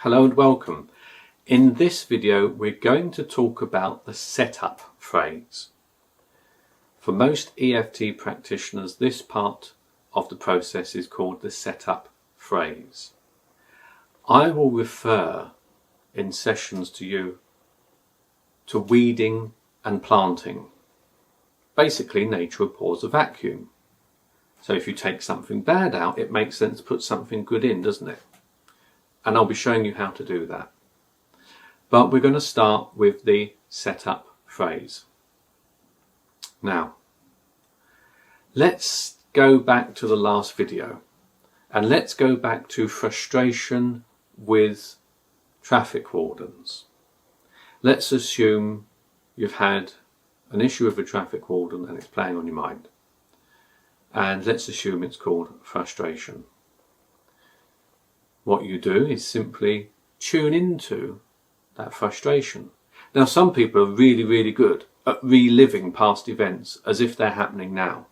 Hello and welcome. In this video we're going to talk about the setup phrase. For most EFT practitioners, this part of the process is called the setup phrase. I will refer in sessions to you to weeding and planting. Basically, nature abhors a vacuum. So if you take something bad out, it makes sense to put something good in, doesn't it? And I'll be showing you how to do that. But we're going to start with the setup phrase. Now, let's go back to the last video and let's go back to frustration with traffic wardens. Let's assume you've had an issue with a traffic warden and it's playing on your mind. And let's assume it's called frustration. What you do is simply tune into that frustration. Now, some people are really good at reliving past events as if they're happening now.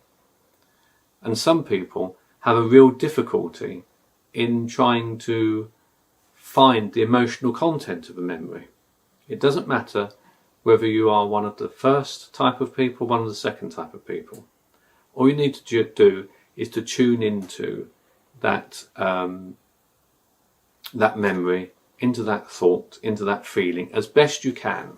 And some people have a real difficulty in trying to find the emotional content of a memory. It doesn't matter whether you are one of the first type of people, one of the second type of people. All you need to do is to tune into that that memory, into that thought, into that feeling as best you can.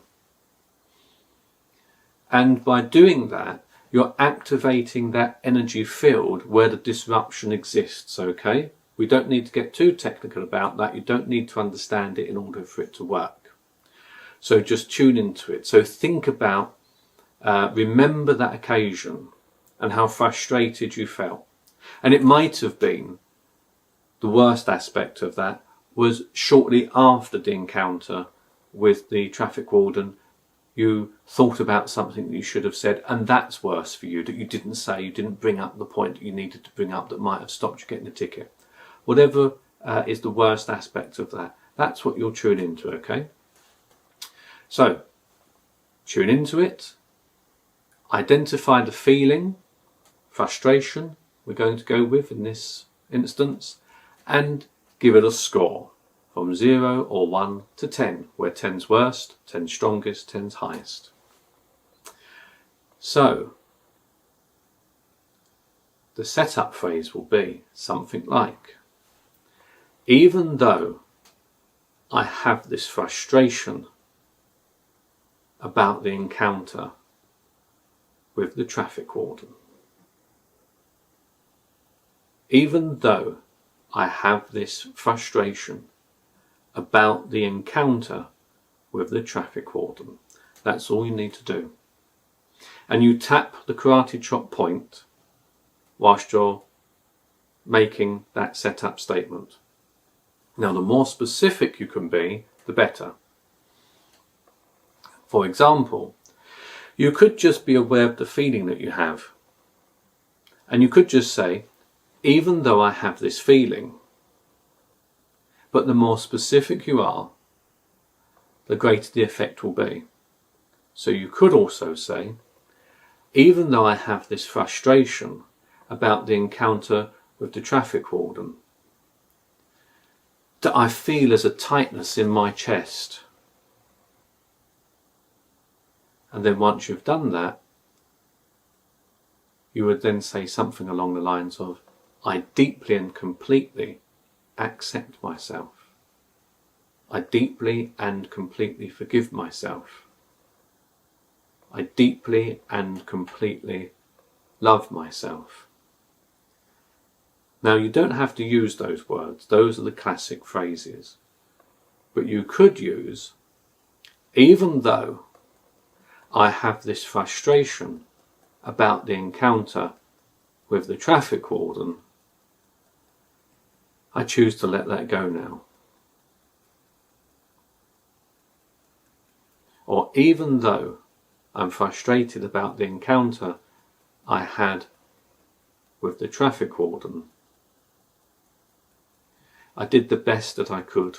And by doing that, you're activating that energy field where the disruption exists, okay? We don't need to get too technical about that. You don't need to understand it in order for it to work. So just tune into it. So think about, remember that occasion and how frustrated you felt. And it might have been, the worst aspect of that was shortly after the encounter with the traffic warden, you thought about something that you should have said, and that's worse for you, that you didn't say, you didn't bring up the point that you needed to bring up that might have stopped you getting a ticket. Whatever is the worst aspect of that, that's what you'll tune into, okay? So, tune into it, identify the feeling, frustration we're going to go with in this instance, and give it a score from 0 or 1 to 10, where 10's worst, 10's strongest, 10's highest. So, the setup phrase will be something like, even though I have this frustration about the encounter with the traffic warden, even though I have this frustration about the encounter with the traffic warden. That's all you need to do. And you tap the karate chop point whilst you're making that setup statement. Now, the more specific you can be, the better. For example, you could just be aware of the feeling that you have. And you could just say, even though I have this feeling. But the more specific you are, the greater the effect will be. So you could also say, even though I have this frustration about the encounter with the traffic warden, that I feel as a tightness in my chest. And then once you've done that, you would then say something along the lines of, I deeply and completely accept myself. I deeply and completely forgive myself. I deeply and completely love myself. Now, you don't have to use those words. Those are the classic phrases. But you could use, even though I have this frustration about the encounter with the traffic warden, I choose to let that go now. Or even though I'm frustrated about the encounter I had with the traffic warden, I did the best that I could.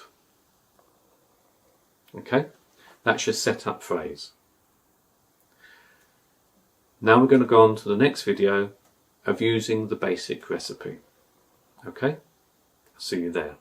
Okay? That's your setup phrase. Now we're going to go on to the next video of using the basic recipe. Okay? See you there.